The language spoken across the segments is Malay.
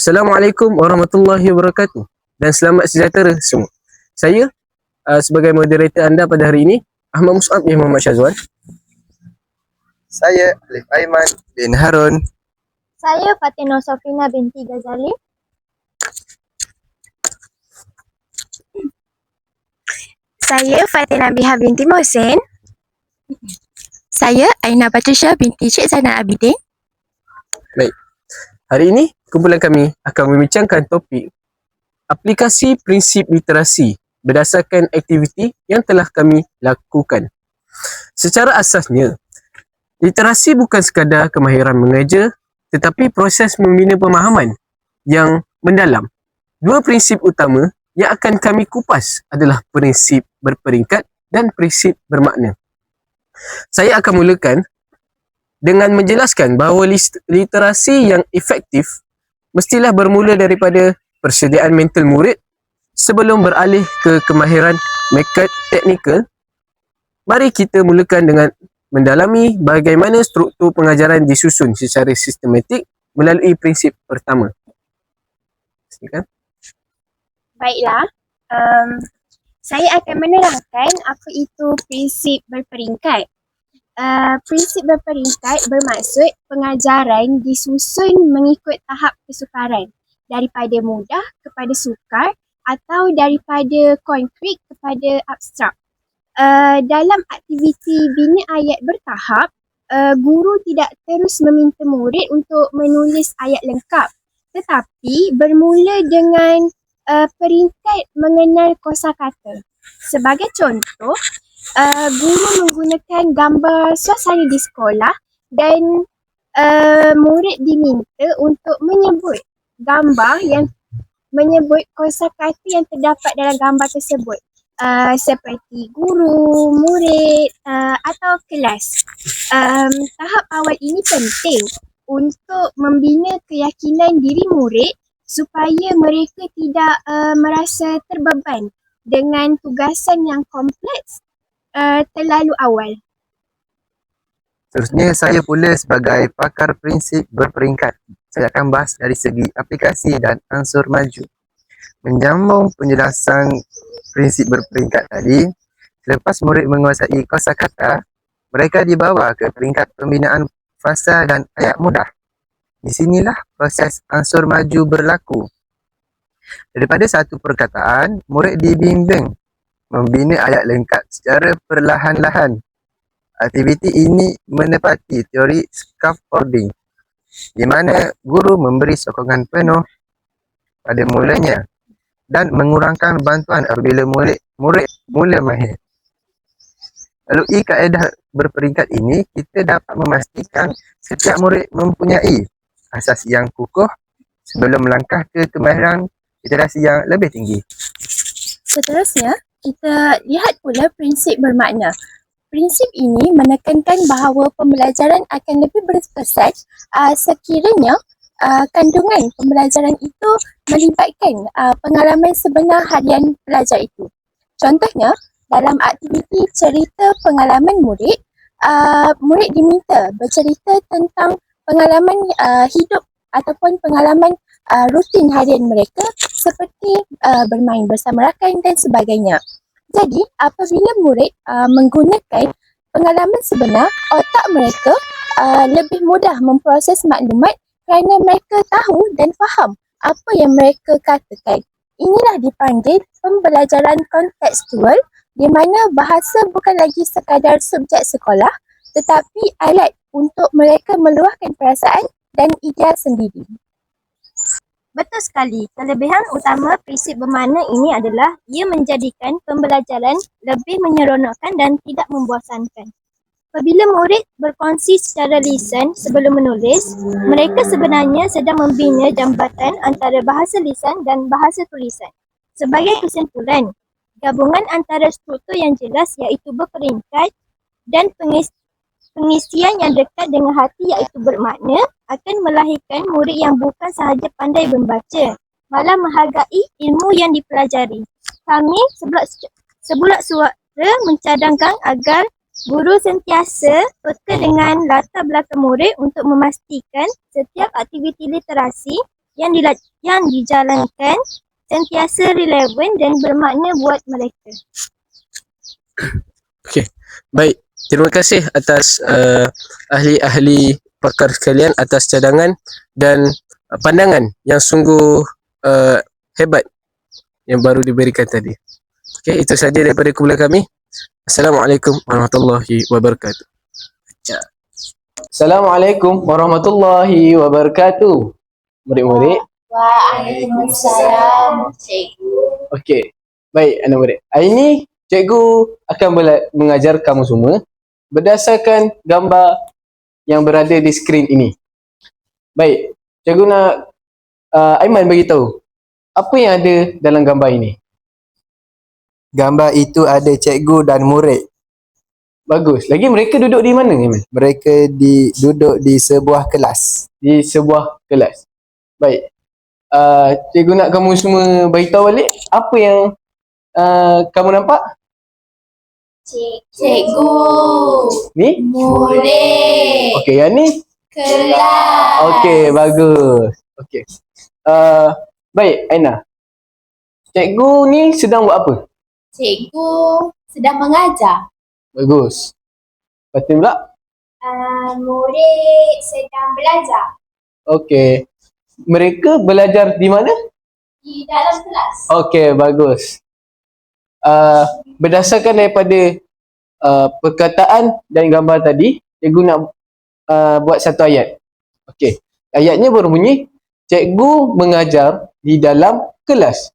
Assalamualaikum warahmatullahi wabarakatuh dan selamat sejahtera semua. Saya sebagai moderator anda pada hari ini, Ahmad Mus'ab bin Muhammad Syazwan. Saya Alif Aiman bin Harun. Saya Fatina Sofina binti Ghazali. Saya Fatina Biha binti Mohsin. Saya Aina Patricia binti Cik Zainal Abidin. Baik. Hari ini kumpulan kami akan membincangkan topik aplikasi prinsip literasi berdasarkan aktiviti yang telah kami lakukan. Secara asasnya, literasi bukan sekadar kemahiran mengajar, tetapi proses membina pemahaman yang mendalam. Dua prinsip utama yang akan kami kupas adalah prinsip berperingkat dan prinsip bermakna. Saya akan mulakan dengan menjelaskan bahawa literasi yang efektif mestilah bermula daripada persediaan mental murid sebelum beralih ke kemahiran teknikal. Mari kita mulakan dengan mendalami bagaimana struktur pengajaran disusun secara sistematik melalui prinsip pertama. Silakan. Baiklah, saya akan menerangkan apa itu prinsip berperingkat. Prinsip berperingkat bermaksud pengajaran disusun mengikut tahap kesukaran, daripada mudah kepada sukar atau daripada konkret kepada abstrak. Dalam aktiviti bina ayat bertahap, guru tidak terus meminta murid untuk menulis ayat lengkap, tetapi bermula dengan peringkat mengenal kosakata. Sebagai contoh, guru menggunakan gambar suasana di sekolah dan murid diminta untuk menyebut gambar yang menyebut kosakata yang terdapat dalam gambar tersebut, seperti guru, murid atau kelas. Tahap awal ini penting untuk membina keyakinan diri murid supaya mereka tidak merasa terbeban dengan tugasan yang kompleks terlalu awal. Seterusnya, saya pula sebagai pakar prinsip berperingkat. Saya akan bahas dari segi aplikasi dan unsur maju. Menyambung penjelasan prinsip berperingkat tadi, selepas murid menguasai kosakata, mereka dibawa ke peringkat pembinaan frasa dan ayat mudah. Di sinilah proses unsur maju berlaku. Daripada satu perkataan, murid dibimbing membina ayat lengkap secara perlahan-lahan. Aktiviti ini menepati teori scaffolding, di mana guru memberi sokongan penuh pada mulanya dan mengurangkan bantuan apabila murid mula mahir. Melalui kaedah berperingkat ini, kita dapat memastikan setiap murid mempunyai asas yang kukuh sebelum melangkah ke kemahiran literasi yang lebih tinggi. Seterusnya, kita lihat pula prinsip bermakna. Prinsip ini menekankan bahawa pembelajaran akan lebih berkesan sekiranya kandungan pembelajaran itu melibatkan pengalaman sebenar harian pelajar itu. Contohnya, dalam aktiviti cerita pengalaman murid, murid diminta bercerita tentang pengalaman hidup ataupun pengalaman rutin harian mereka seperti bermain bersama rakan dan sebagainya. Jadi, apabila murid menggunakan pengalaman sebenar, otak mereka lebih mudah memproses maklumat kerana mereka tahu dan faham apa yang mereka katakan. Inilah dipanggil pembelajaran kontekstual, di mana bahasa bukan lagi sekadar subjek sekolah, tetapi alat untuk mereka meluahkan perasaan dan idea sendiri. Betul sekali. Kelebihan utama prinsip bermakna ini adalah ia menjadikan pembelajaran lebih menyeronokkan dan tidak membosankan. Apabila murid berkongsi secara lisan sebelum menulis, mereka sebenarnya sedang membina jambatan antara bahasa lisan dan bahasa tulisan. Sebagai kesimpulan, gabungan antara struktur yang jelas iaitu berperingkat dan pengisian yang dekat dengan hati iaitu bermakna akan melahirkan murid yang bukan sahaja pandai membaca, malah menghargai ilmu yang dipelajari. Kami sebulat suara mencadangkan agar guru sentiasa peka dengan latar belakang murid untuk memastikan setiap aktiviti literasi yang dijalankan sentiasa relevan dan bermakna buat mereka. Okey. Baik. Terima kasih atas ahli-ahli pakar sekalian atas cadangan dan pandangan yang sungguh hebat yang baru diberikan tadi. Okey, itu saja daripada kumpulan kami. Assalamualaikum warahmatullahi wabarakatuh. Assalamualaikum warahmatullahi wabarakatuh. Murid-murid. Waalaikumsalam, cikgu. Okey. Baik, anak murid. Hari ini cikgu akan mengajar kamu semua berdasarkan gambar yang berada di skrin ini. Baik, cikgu nak Aiman beritahu apa yang ada dalam gambar ini. Gambar itu ada cikgu dan murid. Bagus. Lagi mereka duduk di mana, Aiman? Mereka duduk di sebuah kelas. Di sebuah kelas. Baik. Cikgu nak kamu semua beritahu balik apa yang kamu nampak? Cikgu. Ni? Murid. Okey, yang ni? Kelas. Okey, bagus. Okey. Baik, Aina. Cikgu ni sedang buat apa? Cikgu sedang mengajar. Bagus. Lepas tu pula? Murid sedang belajar Okey. Mereka belajar di mana? di dalam kelas. Okey, bagus. Berdasarkan daripada perkataan dan gambar tadi, cikgu nak buat satu ayat. Okey. Ayatnya berbunyi, cikgu mengajar di dalam kelas.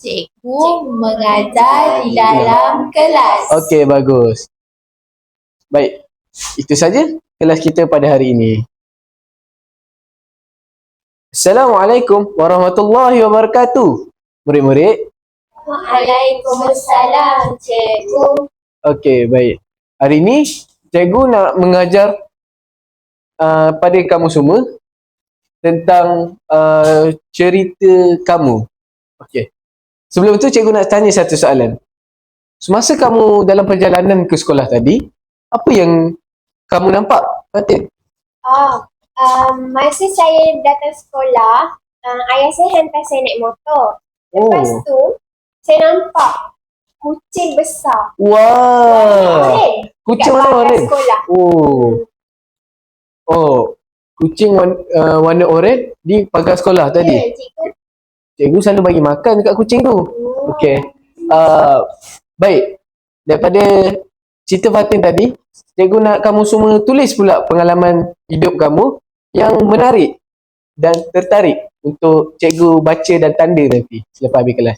Cikgu mengajar di dalam kelas. Okey, bagus. Baik. Itu saja kelas kita pada hari ini. Assalamualaikum warahmatullahi wabarakatuh. Murid-murid. Waalaikumsalam, cikgu. Okey, baik. Hari ini cikgu nak mengajar pada kamu semua tentang cerita kamu. Okey. Sebelum tu cikgu nak tanya satu soalan. Semasa kamu dalam perjalanan ke sekolah tadi, apa yang kamu nampak? Fatin? Masa saya datang sekolah, ayah saya hantar saya naik motor. Lepas tu, saya nampak kucing besar. Wah. Kucing Kat warna pagar oranye. sekolah. Kucing warna oranye di pagar sekolah tadi. Ya, cikgu. Cikgu selalu bagi makan dekat kucing tu. Okey. Baik. Daripada cerita Fatin tadi, cikgu nak kamu semua tulis pula pengalaman hidup kamu yang menarik dan tertarik untuk cikgu baca dan tanda nanti selepas habis kelas.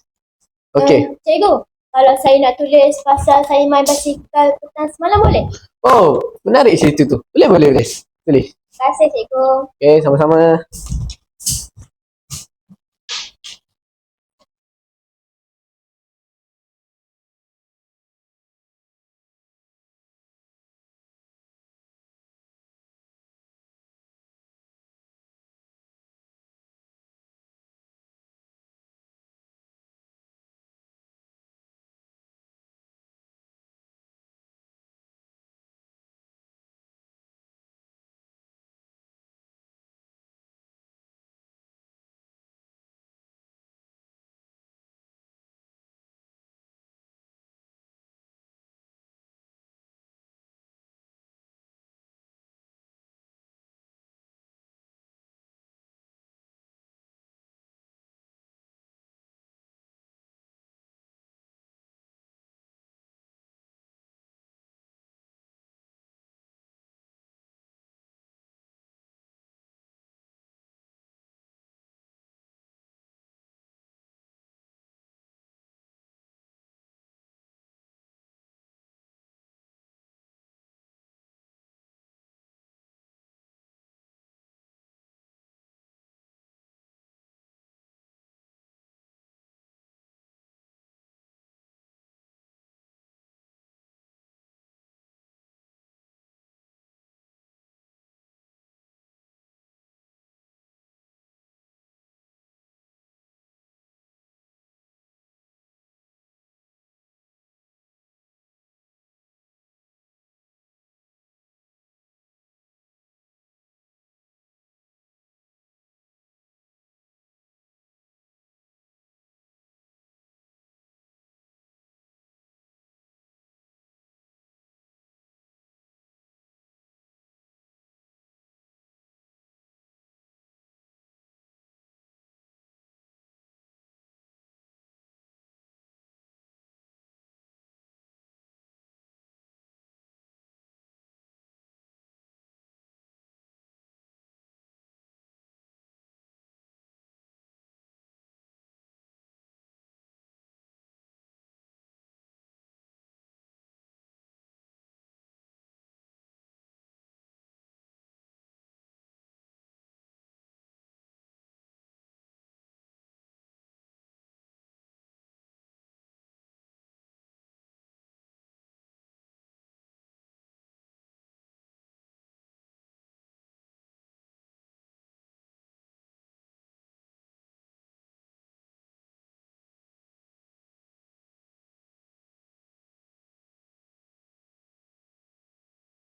Okey. Cikgu, kalau saya nak tulis pasal saya main basikal petang semalam boleh? Menarik cerita tu. Boleh. Tulis. Terima kasih, cikgu. Okey, sama-sama.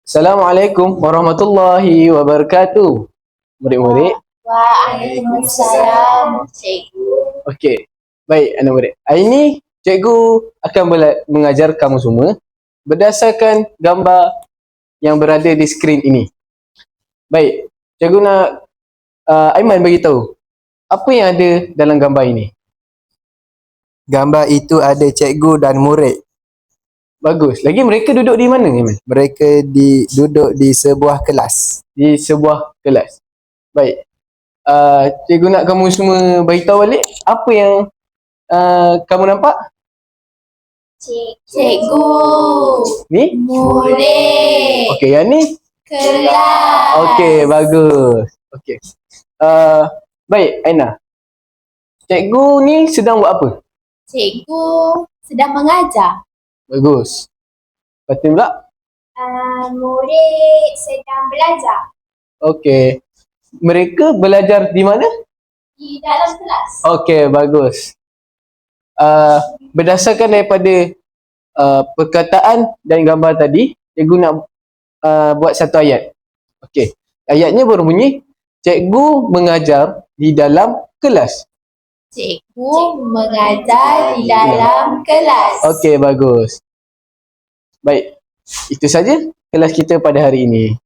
Assalamualaikum warahmatullahi wabarakatuh. Murid-murid. Waalaikumsalam, cikgu. Okey. Baik, anak murid. Hari ini cikgu akan mengajar kamu semua berdasarkan gambar yang berada di skrin ini. Baik, cikgu nak Aiman bagi tahu apa yang ada dalam gambar ini. Gambar itu ada cikgu dan murid. Bagus. Lagi mereka duduk di mana, Aiman? Mereka duduk di sebuah kelas. Di sebuah kelas. Baik. Cikgu nak kamu semua bagi tahu balik apa yang kamu nampak? Cikgu. Ni? Murid. Okey, yang ni? Kelas. Okey, bagus. Okey. Baik, Aina. Cikgu ni sedang buat apa? Cikgu sedang mengajar. Bagus. Lepas tu pula? Murid sedang belajar Okey. Mereka belajar di mana? di dalam kelas. Okey, bagus. Berdasarkan daripada perkataan dan gambar tadi, cikgu nak buat satu ayat. Okey. Ayatnya berbunyi, cikgu mengajar di dalam kelas. Cikgu mengajar di dalam kelas. Okey, bagus. Baik. Itu saja kelas kita pada hari ini.